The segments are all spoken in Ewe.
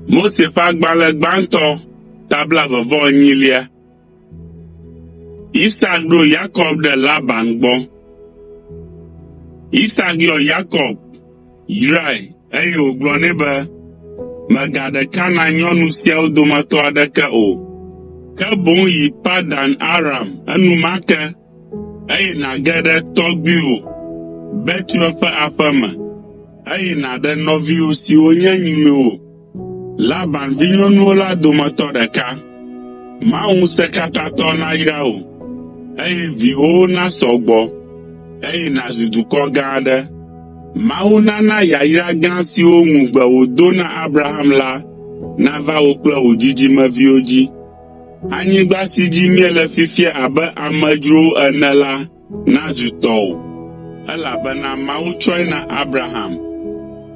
Mose fagbale gbanto tabla vevon nyilia. Isaac do Jacob de Laban bon. Isaac yo Jacob yrai ayo glonebe magade kana nyonu siel domato adeke o. Ke bon yi Padan Aram anumake ayi na gede togbiwo Betuel fe afeme ayi na de novio si onye nyime o. Laban vinyonu la domato deka ma sekatato na ira o. Ayi viwo na sogbo ayi na zuduko gade ma na ya ira gan si o mugbe odo na Abraham la na va okple ojiji mavioji. Anyigba si ji miele fifia abe amedzro enela na zuto elabena Mawu tsɔe na Abraham.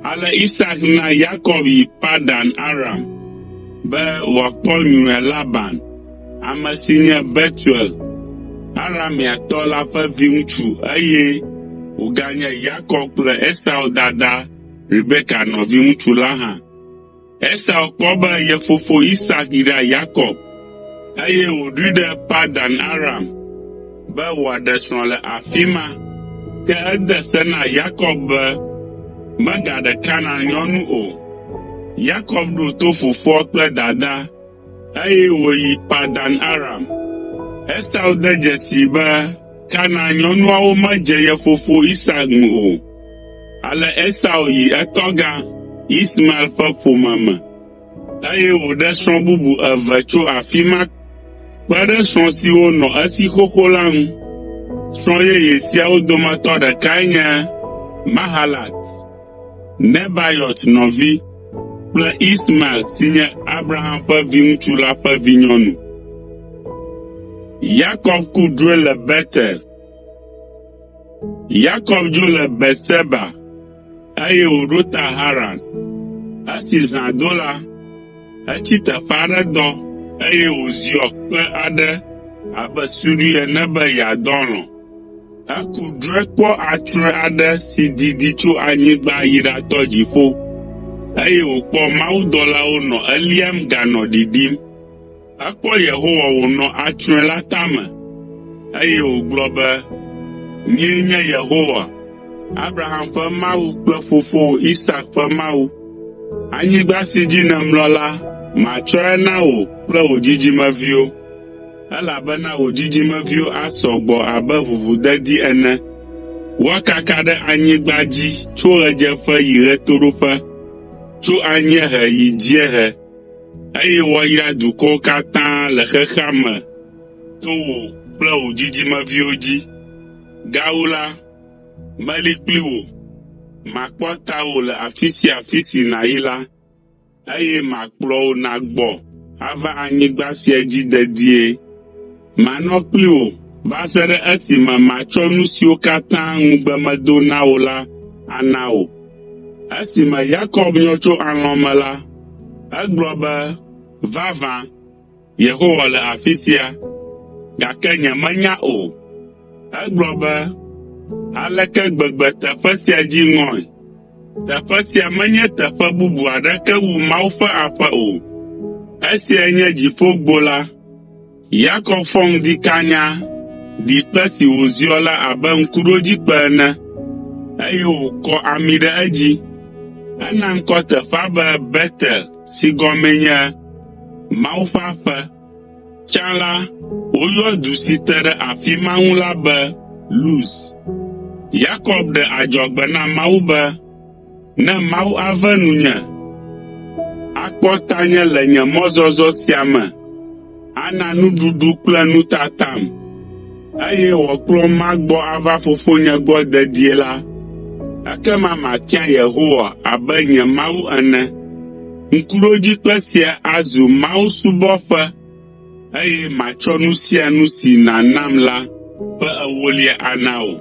Ale Isaac na Jacob yi Padan Aram be wòakpɔ nyuie Laban, ame si nye Betuel, Aramiatɔ la ƒe viŋutsu eye wòganye Jacob kple Esau dada Rebeka nɔviŋutsu la hã. Esau kpɔ be ye fofo Isaac yi ɖe Jacob eye wòɖoe ɖe Padan Aram be wòaɖe srɔ̃ le afi ma, ke ede se na Jacob be megaɖe Kanaan nyɔnu o. Jacob ɖo to fofoa kple dada eye wòyi Padan Aram. Esau de dzesi be Kanaan nyɔnuawo medze ye fofo Isaac ŋu o. Ale Esau yi etɔga Ismael ƒe ƒome me eye wòɖe srɔ̃ bubu eve tso afi ma kpe ɖe srɔ̃ siwo nɔ esi xoxo la ŋu. Srɔ̃ yeye siawo dometɔ ɖekae nye Mahalat, Nebayot nɔvi kple Ismael si nye Abraham ƒe viŋutsu la ƒe vinyɔnu. Jacob ku drɔ̃e le Betel. Jacob dzo le Berseba eye wòɖo ta Haran. Esi zã do la, etsi teƒe aɖe dɔ eye wòziɔ kpe aɖe abe suɖui ene be yeadɔ lɔ̃. Eku drɔ̃e kpɔ atrɔe aɖe si didi tso anyigba yi ɖatɔ dziƒo eye wòkpɔ mawudɔlawo nɔ eliam ganɔ ɖiɖim. Ekpɔ Yehowa wònɔ atrɔe la tame eye wògblɔ be, "Nyee nye Yehowa, Abraham ƒe Mawu kple fofo Isak ƒe Mawu. Anyigba si dzi nèmlɔ la, matsɔe na wò kple wò dzidzimeviwo, elabena wò dzidzimeviwo asɔ gbɔ abe ʋuʋudedi ene. Woakaka ɖe anyigba dzi tso ɣedzeƒe yi ɣetoɖoƒe, tso anyiehe yi dziehe, eye woayra dukɔwo katã le xexea me to wò kple wò dzidzimeviwo dzi. Gawu la, meli kpli wò, makpɔ tawò le afi sia afi si nàyi la, eye makplɔ wò nàgbɔ ava anyigba sia dzi dedie. Manɔ kpli wò va se ɖe esime matsɔ nu siwo katã ŋugbe medo na wò la ana wò." Esime Jacob nyɔ tso alɔ̃ me la, egblɔ be, "Vavã, Yehowa le afi sia, gake nyemenya o." Egblɔ be, "Aleke gbegbe teƒe sia dzi ŋɔe? Teƒe sia menye teƒe bubu aɖeke wu Mawu ƒe aƒe o. Esia nye dziƒogbo la." Jacob fɔ ŋdi kanya, ɖi kpe si wòziɔ la abe ŋkuɖodzikpe ene, eye wòkɔ ami ɖe edzi. Ena ŋkɔ teƒea be Betel si gɔmee nye Mawu ƒe aƒe. Tsã la, woyɔ du si te ɖe afi ma ŋu la be Luz. Jacob ɖe adzɔgbe na Mawu be, "Ne Mawu ave nunye, akpɔ tanye le nye mɔzɔzɔ sia me, ana nuɖuɖu kple nutatam, eye wòakplɔ magbɔ ava fofonye gbɔ dedie la, ekema matia Yehowa abe nye Mawu ene. Ŋkuɖodzikpe sia azu Mawu subɔƒe, eye matsɔ nu sia nu si nànam la ƒe ewolia ana wò."